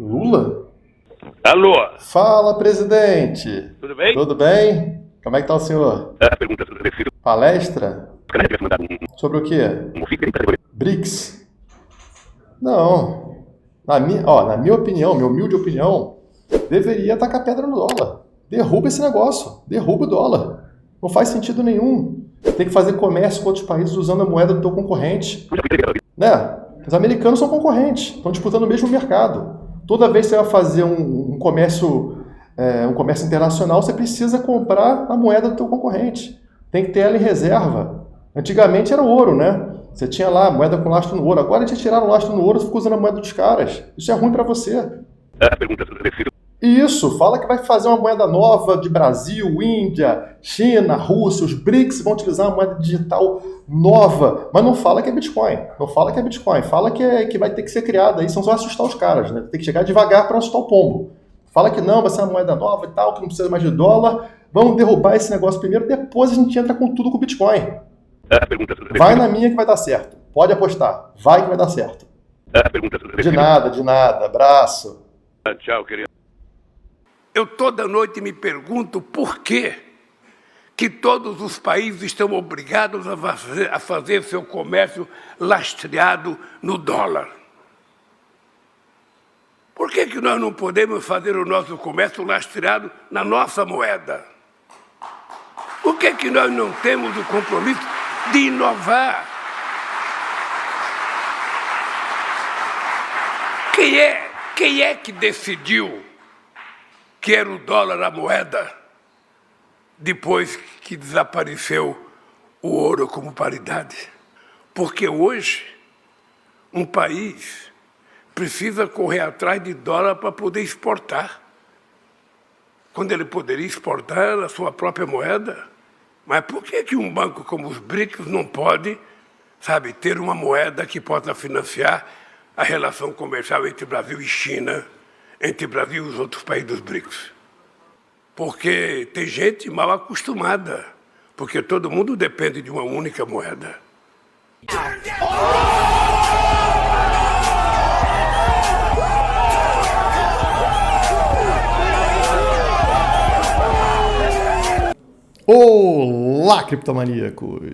Lula? Alô? Fala, presidente! Tudo bem? Tudo bem? Como é que tá o senhor? Pergunta sobre o filho. Palestra? Os caras tivessem mandado Sobre o quê? um filho aí pra BRICS? Não. Na minha opinião, minha humilde opinião, deveria tacar pedra no dólar. Derruba esse negócio. Derruba o dólar. Não faz sentido nenhum. Tem que fazer comércio com outros países usando a moeda do teu concorrente. Né? Os americanos são concorrentes, estão disputando o mesmo mercado. Toda vez que você vai fazer um comércio internacional, você precisa comprar a moeda do teu concorrente. Tem que ter ela em reserva. Antigamente era ouro, né? Você tinha lá a moeda com lastro no ouro. Agora eles tiraram o lastro no ouro e ficam usando a moeda dos caras. Isso é ruim para você. Pergunta sobre o filho. Isso, fala que vai fazer uma moeda nova de Brasil, Índia, China, Rússia, os BRICS vão utilizar uma moeda digital nova, mas não fala que é Bitcoin, não fala que é Bitcoin, fala que vai ter que ser criada, aí são só assustar os caras, né? Tem que chegar devagar para assustar o pombo. Fala que não, vai ser uma moeda nova e tal, que não precisa mais de dólar, vamos derrubar esse negócio primeiro, depois a gente entra com tudo com Bitcoin. Pergunta sobre o Vai na minha que vai dar certo, pode apostar, vai que vai dar certo. Pergunta sobre o De nada, abraço. Tchau, querido. Eu toda noite me pergunto por que todos os países estão obrigados a fazer seu comércio lastreado no dólar. Por que nós não podemos fazer o nosso comércio lastreado na nossa moeda? Por que nós não temos o compromisso de inovar? Quem é que decidiu que era o dólar a moeda, depois que desapareceu o ouro como paridade? Porque hoje, um país precisa correr atrás de dólar para poder exportar, quando ele poderia exportar a sua própria moeda. Mas por que um banco como os BRICS não pode, ter uma moeda que possa financiar a relação comercial entre Brasil e China, entre Brasil e os outros países dos BRICS? Porque tem gente mal acostumada, porque todo mundo depende de uma única moeda. Olá, criptomaníacos!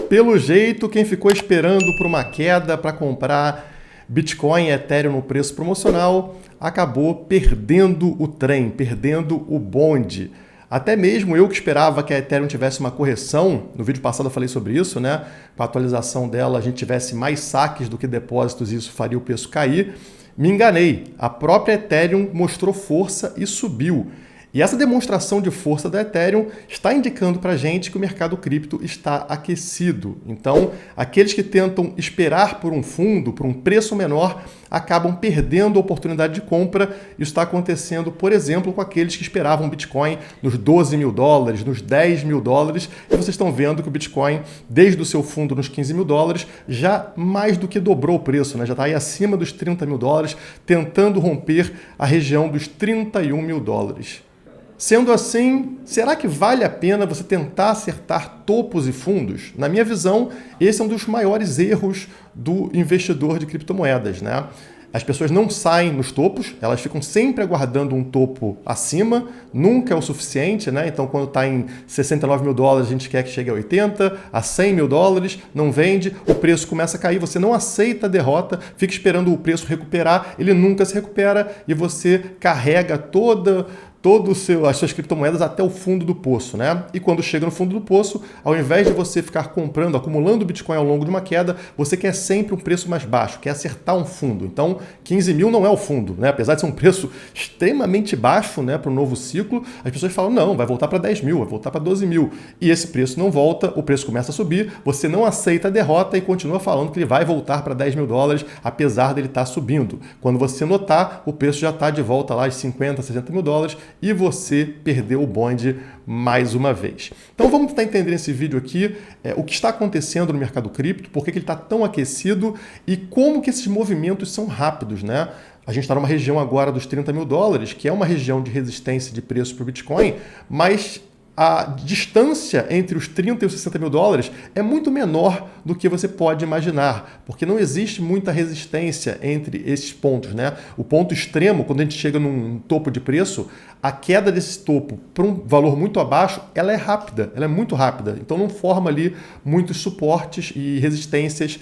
Pelo jeito, quem ficou esperando por uma queda para comprar Bitcoin e Ethereum no preço promocional acabou perdendo o trem, perdendo o bonde. Até mesmo eu que esperava que a Ethereum tivesse uma correção, no vídeo passado eu falei sobre isso, né? Com a atualização dela a gente tivesse mais saques do que depósitos e isso faria o preço cair. Me enganei, a própria Ethereum mostrou força e subiu. E essa demonstração de força da Ethereum está indicando para a gente que o mercado cripto está aquecido. Então, aqueles que tentam esperar por um fundo, por um preço menor, acabam perdendo a oportunidade de compra. Isso está acontecendo, por exemplo, com aqueles que esperavam Bitcoin nos 12 mil dólares, nos 10 mil dólares. E vocês estão vendo que o Bitcoin, desde o seu fundo nos 15 mil dólares, já mais do que dobrou o preço, né? Já está aí acima dos 30 mil dólares, tentando romper a região dos 31 mil dólares. Sendo assim, será que vale a pena você tentar acertar topos e fundos? Na minha visão, esse é um dos maiores erros do investidor de criptomoedas, né? As pessoas não saem nos topos, elas ficam sempre aguardando um topo acima, nunca é o suficiente, né? Então, quando está em 69 mil dólares, a gente quer que chegue a 80, a 100 mil dólares, não vende, o preço começa a cair, você não aceita a derrota, fica esperando o preço recuperar, ele nunca se recupera e você carrega as suas criptomoedas até o fundo do poço, né? E quando chega no fundo do poço, ao invés de você ficar comprando, acumulando Bitcoin ao longo de uma queda, você quer sempre um preço mais baixo, quer acertar um fundo. Então, 15 mil não é o fundo, né? Apesar de ser um preço extremamente baixo, né, para o novo ciclo, as pessoas falam, não, vai voltar para 10 mil, vai voltar para 12 mil. E esse preço não volta, o preço começa a subir, você não aceita a derrota e continua falando que ele vai voltar para 10 mil dólares, apesar dele estar subindo. Quando você notar, o preço já está de volta lá aos 50, 60 mil dólares, e você perdeu o bonde mais uma vez. Então vamos tentar entender nesse vídeo aqui o que está acontecendo no mercado cripto, por que ele está tão aquecido e como que esses movimentos são rápidos, né? A gente está numa região agora dos 30 mil dólares, que é uma região de resistência de preço para o Bitcoin, mas a distância entre os 30 e os 60 mil dólares é muito menor do que você pode imaginar, porque não existe muita resistência entre esses pontos, né? O ponto extremo, quando a gente chega num topo de preço, a queda desse topo para um valor muito abaixo, ela é rápida, ela é muito rápida, então não forma ali muitos suportes e resistências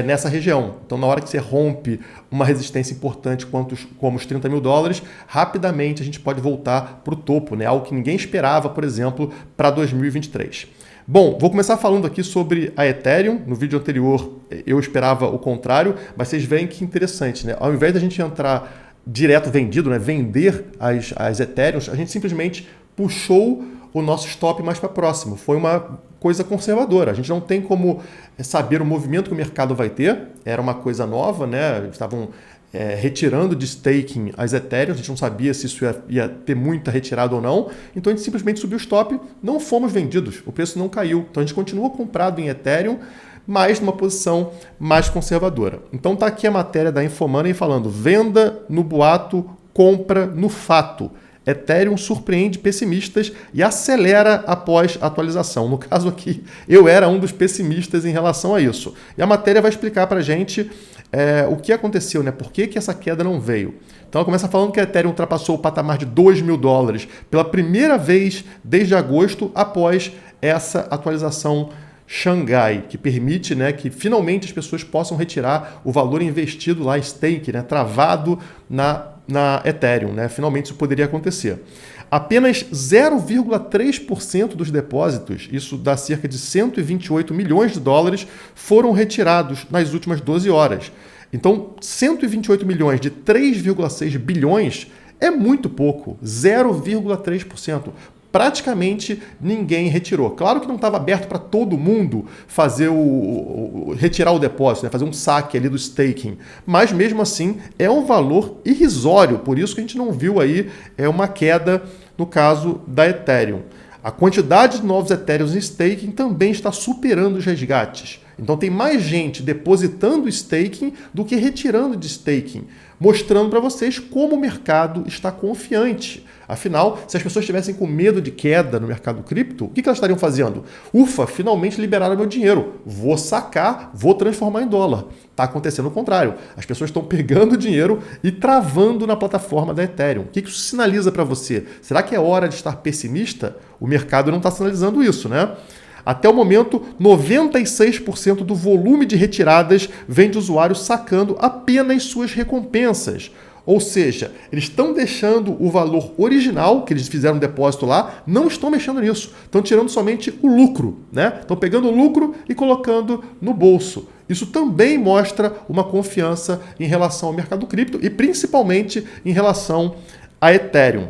nessa região. Então, na hora que você rompe uma resistência importante como os 30 mil dólares, rapidamente a gente pode voltar para o topo, né? Algo que ninguém esperava, por exemplo, para 2023. Bom, vou começar falando aqui sobre a Ethereum. No vídeo anterior eu esperava o contrário, mas vocês veem que interessante, né? Ao invés da gente entrar direto vendido, né? Vender as Ethereums, a gente simplesmente puxou o nosso stop mais para próximo. Foi uma coisa conservadora. A gente não tem como saber o movimento que o mercado vai ter. Era uma coisa nova, né? Estavam retirando de staking as Ethereum. A gente não sabia se isso ia ter muita retirada ou não. Então a gente simplesmente subiu o stop. Não fomos vendidos. O preço não caiu. Então a gente continua comprado em Ethereum, mas numa posição mais conservadora. Então tá aqui a matéria da Infomoney falando: venda no boato, compra no fato. Ethereum surpreende pessimistas e acelera após atualização. No caso aqui, eu era um dos pessimistas em relação a isso. E a matéria vai explicar para a gente o que aconteceu, né? Por que essa queda não veio. Então ela começa falando que a Ethereum ultrapassou o patamar de 2 mil dólares pela primeira vez desde agosto após essa atualização Xangai, que permite, né, que finalmente as pessoas possam retirar o valor investido lá, stake, né, travado na Ethereum, né? Finalmente isso poderia acontecer. Apenas 0,3% dos depósitos, isso dá cerca de 128 milhões de dólares, foram retirados nas últimas 12 horas. Então, 128 milhões de 3,6 bilhões é muito pouco, 0,3%. Praticamente ninguém retirou. Claro que não estava aberto para todo mundo fazer retirar o depósito, né? Fazer um saque ali do staking, mas mesmo assim é um valor irrisório, por isso que a gente não viu aí uma queda no caso da Ethereum. A quantidade de novos Ethereums em staking também está superando os resgates. Então tem mais gente depositando staking do que retirando de staking, mostrando para vocês como o mercado está confiante. Afinal, se as pessoas estivessem com medo de queda no mercado cripto, o que elas estariam fazendo? Ufa, finalmente liberaram meu dinheiro. Vou sacar, vou transformar em dólar. Está acontecendo o contrário. As pessoas estão pegando o dinheiro e travando na plataforma da Ethereum. O que isso sinaliza para você? Será que é hora de estar pessimista? O mercado não está sinalizando isso, né? Até o momento, 96% do volume de retiradas vem de usuários sacando apenas suas recompensas. Ou seja, eles estão deixando o valor original, que eles fizeram um depósito lá, não estão mexendo nisso. Estão tirando somente o lucro, né? Estão pegando o lucro e colocando no bolso. Isso também mostra uma confiança em relação ao mercado cripto e principalmente em relação a Ethereum.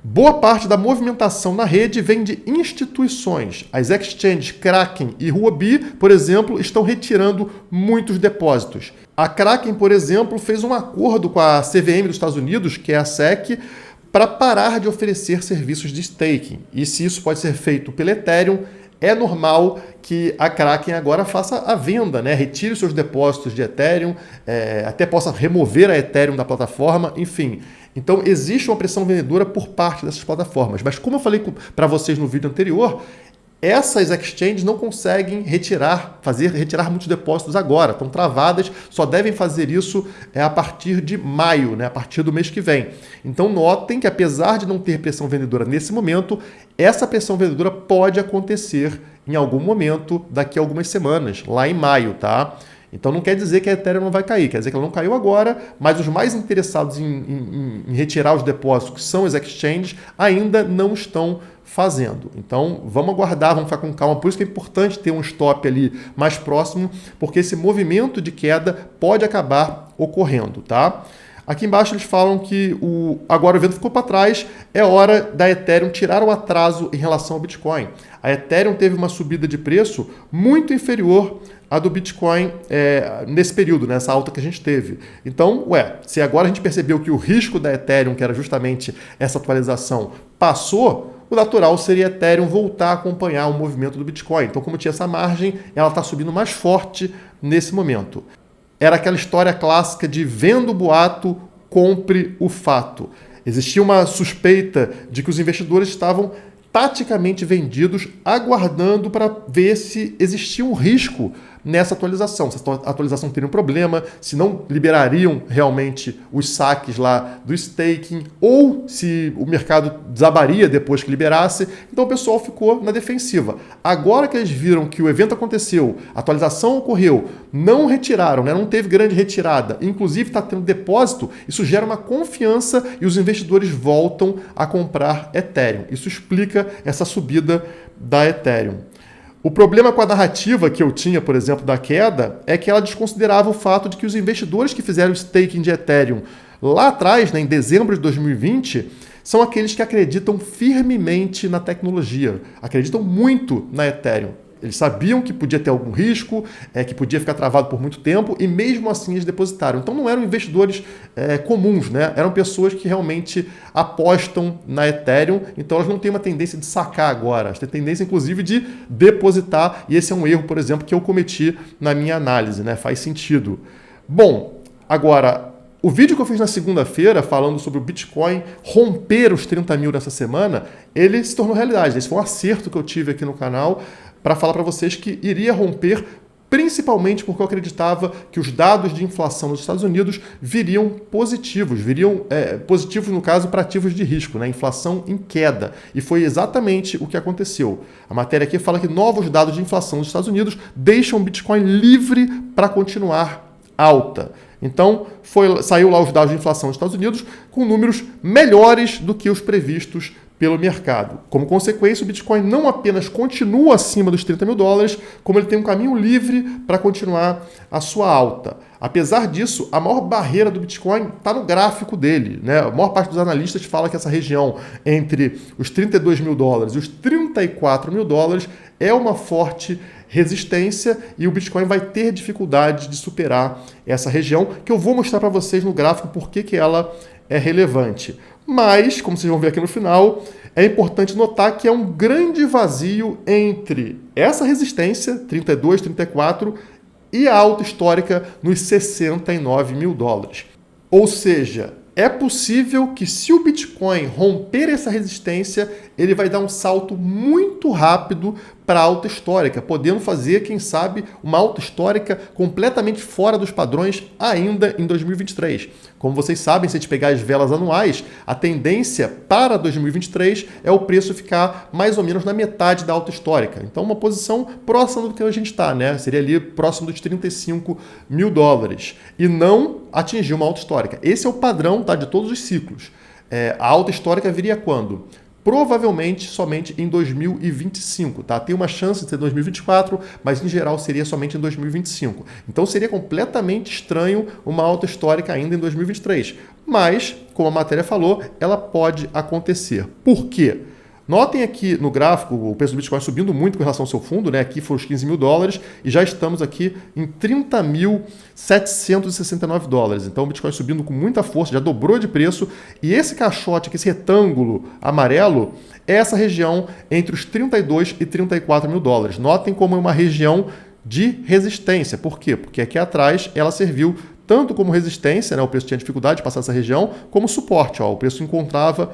Boa parte da movimentação na rede vem de instituições. As exchanges Kraken e Huobi, por exemplo, estão retirando muitos depósitos. A Kraken, por exemplo, fez um acordo com a CVM dos Estados Unidos, que é a SEC, para parar de oferecer serviços de staking. E se isso pode ser feito pela Ethereum, é normal que a Kraken agora faça a venda, né? Retire os seus depósitos de Ethereum, até possa remover a Ethereum da plataforma, enfim. Então existe uma pressão vendedora por parte dessas plataformas. Mas como eu falei para vocês no vídeo anterior, essas exchanges não conseguem retirar muitos depósitos agora, estão travadas, só devem fazer isso a partir de maio, né? A partir do mês que vem. Então notem que apesar de não ter pressão vendedora nesse momento, essa pressão vendedora pode acontecer em algum momento daqui a algumas semanas, lá em maio, tá? Então não quer dizer que a Ethereum não vai cair, quer dizer que ela não caiu agora, mas os mais interessados em retirar os depósitos, que são os exchanges, ainda não estão fazendo. Então vamos aguardar, vamos ficar com calma, por isso que é importante ter um stop ali mais próximo, porque esse movimento de queda pode acabar ocorrendo, tá? Aqui embaixo eles falam que agora o vento ficou para trás, é hora da Ethereum tirar o atraso em relação ao Bitcoin. A Ethereum teve uma subida de preço muito inferior à do Bitcoin nesse período, nessa alta que a gente teve. Então, se agora a gente percebeu que o risco da Ethereum, que era justamente essa atualização, passou, o natural seria a Ethereum voltar a acompanhar o movimento do Bitcoin. Então, como tinha essa margem, ela está subindo mais forte nesse momento. Era aquela história clássica de venda o boato, compre o fato. Existia uma suspeita de que os investidores estavam taticamente vendidos, aguardando para ver se existia um risco nessa atualização. Se a atualização teria um problema, se não liberariam realmente os saques lá do staking, ou se o mercado desabaria depois que liberasse. Então o pessoal ficou na defensiva. Agora que eles viram que o evento aconteceu, a atualização ocorreu, não retiraram, né? Não teve grande retirada, inclusive está tendo depósito, isso gera uma confiança e os investidores voltam a comprar Ethereum. Isso explica essa subida da Ethereum. O problema com a narrativa que eu tinha, por exemplo, da queda, é que ela desconsiderava o fato de que os investidores que fizeram staking de Ethereum lá atrás, né, em dezembro de 2020, são aqueles que acreditam firmemente na tecnologia, acreditam muito na Ethereum. Eles sabiam que podia ter algum risco, que podia ficar travado por muito tempo, e mesmo assim eles depositaram. Então não eram investidores comuns, né? Eram pessoas que realmente apostam na Ethereum, então elas não têm uma tendência de sacar agora, elas têm tendência inclusive de depositar, e esse é um erro, por exemplo, que eu cometi na minha análise, né? Faz sentido. Bom, agora, o vídeo que eu fiz na segunda-feira, falando sobre o Bitcoin romper os 30 mil nessa semana, ele se tornou realidade. Esse foi um acerto que eu tive aqui no canal, para falar para vocês que iria romper, principalmente porque eu acreditava que os dados de inflação nos Estados Unidos viriam positivos, positivos no caso para ativos de risco, né? Inflação em queda. E foi exatamente o que aconteceu. A matéria aqui fala que novos dados de inflação nos Estados Unidos deixam o Bitcoin livre para continuar alta. Então, saiu lá os dados de inflação dos Estados Unidos com números melhores do que os previstos pelo mercado. Como consequência, o Bitcoin não apenas continua acima dos 30 mil dólares, como ele tem um caminho livre para continuar a sua alta. Apesar disso, a maior barreira do Bitcoin está no gráfico dele, né? A maior parte dos analistas fala que essa região entre os 32 mil dólares e os 34 mil dólares é uma forte resistência e o Bitcoin vai ter dificuldade de superar essa região, que eu vou mostrar para vocês no gráfico por que ela é relevante. Mas, como vocês vão ver aqui no final, é importante notar que é um grande vazio entre essa resistência, 32, 34, e a alta histórica nos 69 mil dólares. Ou seja, é possível que se o Bitcoin romper essa resistência, ele vai dar um salto muito rápido para a alta histórica, podendo fazer, quem sabe, uma alta histórica completamente fora dos padrões ainda em 2023. Como vocês sabem, se a gente pegar as velas anuais, a tendência para 2023 é o preço ficar mais ou menos na metade da alta histórica. Então, uma posição próxima do que a gente está, né? Seria ali próximo dos 35 mil dólares. E não atingir uma alta histórica. Esse é o padrão, tá, de todos os ciclos. A alta histórica viria quando? Provavelmente somente em 2025, tá? Tem uma chance de ser 2024, mas em geral seria somente em 2025. Então seria completamente estranho uma alta histórica ainda em 2023. Mas, como a matéria falou, ela pode acontecer. Por quê? Notem aqui no gráfico o preço do Bitcoin subindo muito com relação ao seu fundo, né? Aqui foram os 15 mil dólares e já estamos aqui em 30.769 dólares. Então o Bitcoin subindo com muita força, já dobrou de preço. E esse caixote aqui, esse retângulo amarelo, é essa região entre os 32 e 34 mil dólares. Notem como é uma região de resistência. Por quê? Porque aqui atrás ela serviu tanto como resistência, né? O preço tinha dificuldade de passar essa região, como suporte. Ó, o preço encontrava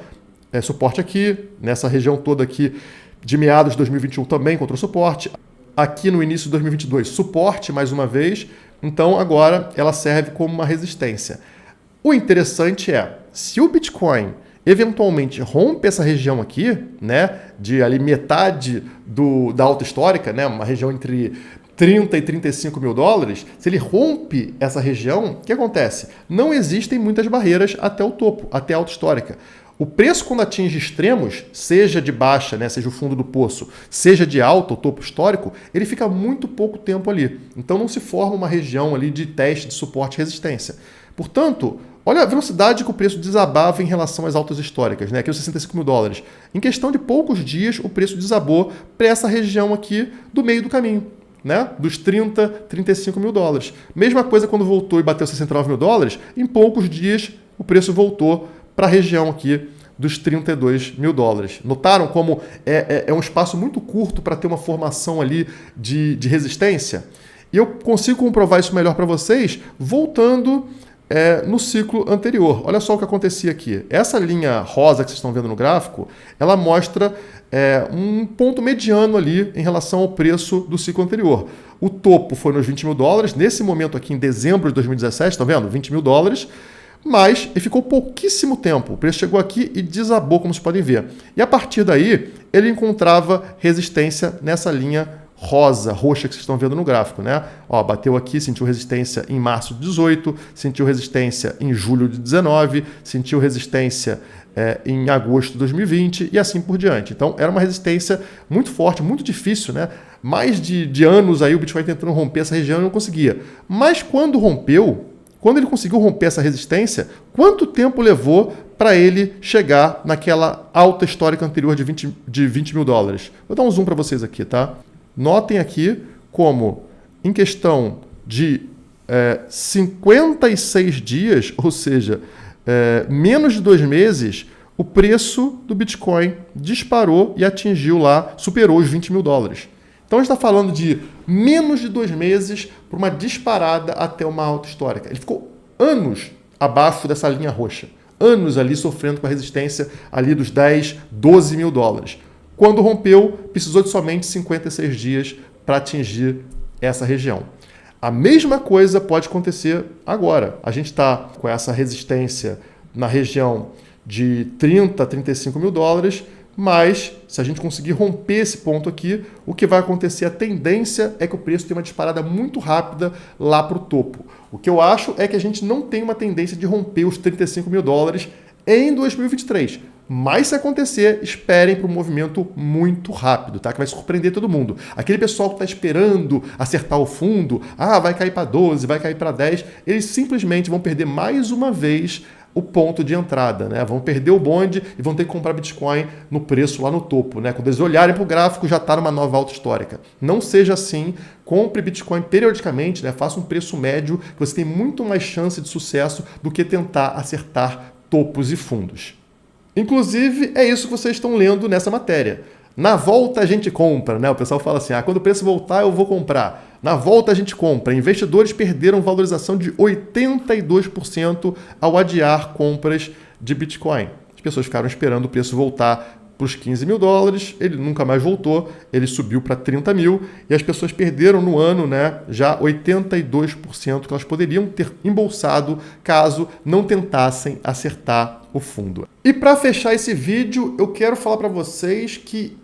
suporte aqui, nessa região toda aqui de meados de 2021 também encontrou suporte. Aqui no início de 2022, suporte mais uma vez. Então agora ela serve como uma resistência. O interessante é, se o Bitcoin eventualmente rompe essa região aqui, né, de ali metade da alta histórica, né, uma região entre 30 e 35 mil dólares, se ele rompe essa região, o que acontece? Não existem muitas barreiras até o topo, até a alta histórica. O preço, quando atinge extremos, seja de baixa, né, seja o fundo do poço, seja de alta, o topo histórico, ele fica muito pouco tempo ali. Então não se forma uma região ali de teste de suporte e resistência. Portanto, olha a velocidade que o preço desabava em relação às altas históricas, né? Aqui os 65 mil dólares. Em questão de poucos dias, o preço desabou para essa região aqui do meio do caminho, né? Dos 30, 35 mil dólares. Mesma coisa quando voltou e bateu 69 mil dólares, em poucos dias o preço voltou para a região aqui dos 32 mil dólares. Notaram como é um espaço muito curto para ter uma formação ali de resistência? E eu consigo comprovar isso melhor para vocês voltando no ciclo anterior. Olha só o que acontecia aqui. Essa linha rosa que vocês estão vendo no gráfico, ela mostra um ponto mediano ali em relação ao preço do ciclo anterior. O topo foi nos 20 mil dólares, nesse momento aqui em dezembro de 2017, estão vendo? 20 mil dólares, mas ele ficou pouquíssimo tempo. O preço chegou aqui e desabou, como vocês podem ver. E a partir daí, ele encontrava resistência nessa linha roxa que vocês estão vendo no gráfico, né? Ó, bateu aqui, sentiu resistência em março de 18, sentiu resistência em julho de 19, sentiu resistência em agosto de 2020 e assim por diante. Então, era uma resistência muito forte, muito difícil, né? Mais de anos aí o Bitcoin tentando romper essa região e não conseguia. Mas quando ele conseguiu romper essa resistência, quanto tempo levou para ele chegar naquela alta histórica anterior de 20 mil dólares? Vou dar um zoom para vocês aqui, tá? Notem aqui como, em questão de 56 dias, ou seja, menos de 2 meses, o preço do Bitcoin disparou e atingiu lá, superou os 20 mil dólares. Então a gente está falando de menos de 2 meses para uma disparada até uma alta histórica. Ele ficou anos abaixo dessa linha roxa. Anos ali sofrendo com a resistência ali dos 10, 12 mil dólares. Quando rompeu, precisou de somente 56 dias para atingir essa região. A mesma coisa pode acontecer agora. A gente está com essa resistência na região de 30, 35 mil dólares, mas se a gente conseguir romper esse ponto aqui, o que vai acontecer, a tendência é que o preço tenha uma disparada muito rápida lá para o topo. O que eu acho é que a gente não tem uma tendência de romper os 35 mil dólares em 2023. Mas se acontecer, esperem para um movimento muito rápido, tá? Que vai surpreender todo mundo. Aquele pessoal que está esperando acertar o fundo, vai cair para 12, vai cair para 10, eles simplesmente vão perder mais uma vez o ponto de entrada, né? Vão perder o bonde e vão ter que comprar Bitcoin no preço lá no topo, né? Quando eles olharem para o gráfico, já está numa nova alta histórica. Não seja assim, compre Bitcoin periodicamente, né? Faça um preço médio, que você tem muito mais chance de sucesso do que tentar acertar topos e fundos. Inclusive, é isso que vocês estão lendo nessa matéria. Na volta a gente compra, né? O pessoal fala assim, quando o preço voltar eu vou comprar. Na volta a gente compra. Investidores perderam valorização de 82% ao adiar compras de Bitcoin. As pessoas ficaram esperando o preço voltar para os 15 mil dólares, ele nunca mais voltou, ele subiu para 30 mil e as pessoas perderam no ano, né, já 82% que elas poderiam ter embolsado caso não tentassem acertar o fundo. E para fechar esse vídeo, eu quero falar para vocês que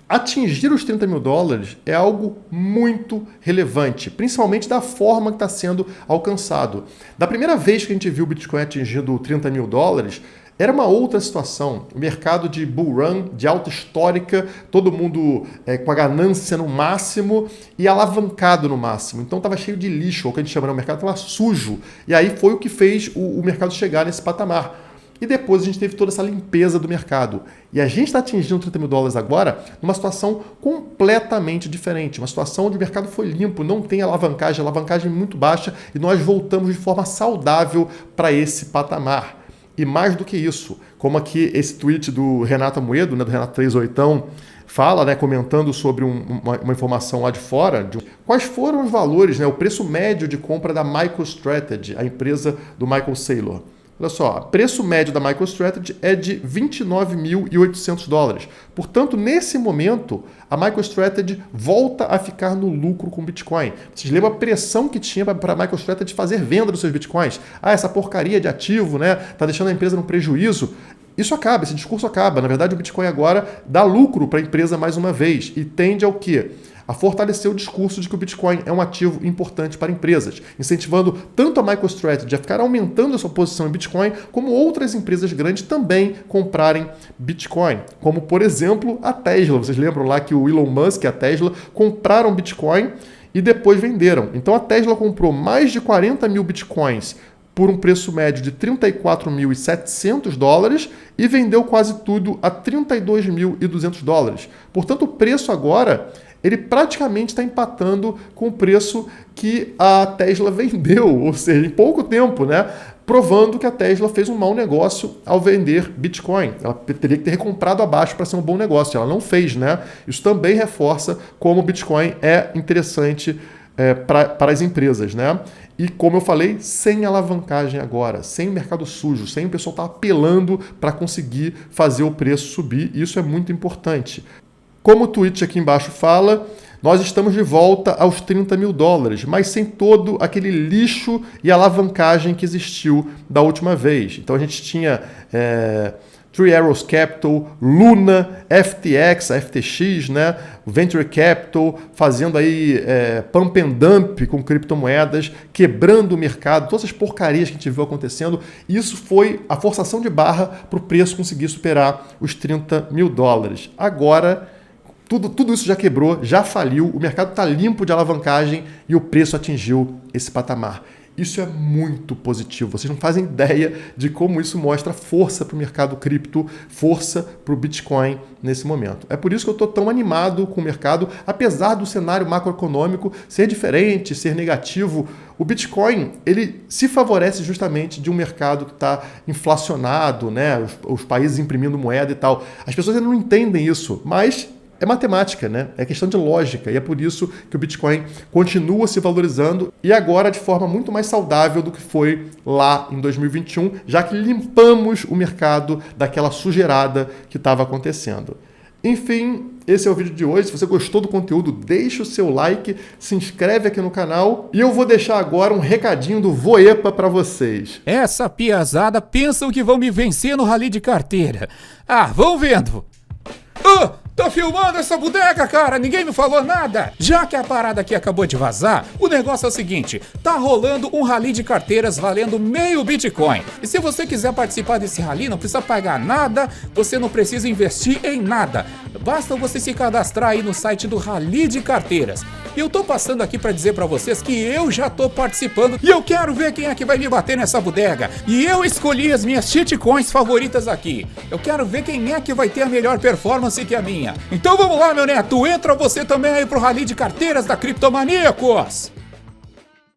atingir os 30 mil dólares é algo muito relevante, principalmente da forma que está sendo alcançado. Da primeira vez que a gente viu o Bitcoin atingindo 30 mil dólares, era uma outra situação. O mercado de bull run, de alta histórica, todo mundo com a ganância no máximo e alavancado no máximo. Então estava cheio de lixo, ou o que a gente chama, o mercado estava sujo. E aí foi o que fez o mercado chegar nesse patamar. E depois a gente teve toda essa limpeza do mercado. E a gente está atingindo 30 mil dólares agora numa situação completamente diferente. Uma situação onde o mercado foi limpo, não tem alavancagem muito baixa e nós voltamos de forma saudável para esse patamar. E mais do que isso, como aqui esse tweet do Renato Amoedo, né, do Renato 38, fala, né, comentando sobre uma informação lá de fora, quais foram os valores, né, o preço médio de compra da MicroStrategy, a empresa do Michael Saylor. Olha só, o preço médio da MicroStrategy é de 29.800 dólares. Portanto, nesse momento, a MicroStrategy volta a ficar no lucro com Bitcoin. Vocês lembram a pressão que tinha para a MicroStrategy fazer venda dos seus Bitcoins? Essa porcaria de ativo, né? Tá deixando a empresa no prejuízo. Isso acaba, esse discurso acaba. Na verdade, o Bitcoin agora dá lucro para a empresa mais uma vez e tende ao quê? A fortalecer o discurso de que o Bitcoin é um ativo importante para empresas, incentivando tanto a MicroStrategy a ficar aumentando a sua posição em Bitcoin, como outras empresas grandes também comprarem Bitcoin, como por exemplo a Tesla. Vocês lembram lá que o Elon Musk e a Tesla compraram Bitcoin e depois venderam. Então a Tesla comprou mais de 40 mil Bitcoins por um preço médio de 34.700 dólares e vendeu quase tudo a 32.200 dólares. Portanto, o preço agora ele praticamente está empatando com o preço que a Tesla vendeu, ou seja, em pouco tempo, né? Provando que a Tesla fez um mau negócio ao vender Bitcoin. Ela teria que ter recomprado abaixo para ser um bom negócio. Ela não fez, né? Isso também reforça como o Bitcoin é interessante para as empresas, né? E como eu falei, sem alavancagem agora, sem mercado sujo, sem o pessoal estar apelando para conseguir fazer o preço subir. Isso é muito importante. Como o tweet aqui embaixo fala, nós estamos de volta aos 30 mil dólares, mas sem todo aquele lixo e alavancagem que existiu da última vez. Então a gente tinha Three Arrows Capital, Luna, FTX, a FTX, né? Venture Capital, fazendo aí pump and dump com criptomoedas, quebrando o mercado, todas essas porcarias que a gente viu acontecendo. Isso foi a forçação de barra para o preço conseguir superar os 30 mil dólares. Agora, tudo isso já quebrou, já faliu, o mercado está limpo de alavancagem e o preço atingiu esse patamar. Isso é muito positivo. Vocês não fazem ideia de como isso mostra força para o mercado cripto, força para o Bitcoin nesse momento. É por isso que eu estou tão animado com o mercado, apesar do cenário macroeconômico ser diferente, ser negativo. O Bitcoin, ele se favorece justamente de um mercado que está inflacionado, né? Os países imprimindo moeda e tal. As pessoas ainda não entendem isso, mas é matemática, né? É questão de lógica e é por isso que o Bitcoin continua se valorizando e agora de forma muito mais saudável do que foi lá em 2021, já que limpamos o mercado daquela sujeirada que estava acontecendo. Enfim, esse é o vídeo de hoje. Se você gostou do conteúdo, deixa o seu like, se inscreve aqui no canal e eu vou deixar agora um recadinho do Voepa para vocês. Essa piazada pensam que vão me vencer no rally de carteira. Ah, vão vendo! Tô filmando essa bodega, cara, ninguém me falou nada. Já que a parada aqui acabou de vazar, o negócio é o seguinte, tá rolando um rally de carteiras valendo meio Bitcoin. E se você quiser participar desse rally, não precisa pagar nada, você não precisa investir em nada. Basta você se cadastrar aí no site do Rally de Carteiras. E eu tô passando aqui pra dizer pra vocês que eu já tô participando e eu quero ver quem é que vai me bater nessa bodega. E eu escolhi as minhas shitcoins favoritas aqui. Eu quero ver quem é que vai ter a melhor performance que a minha. Então vamos lá, meu neto, entra você também aí pro Rally de Carteiras da Criptomaníacos!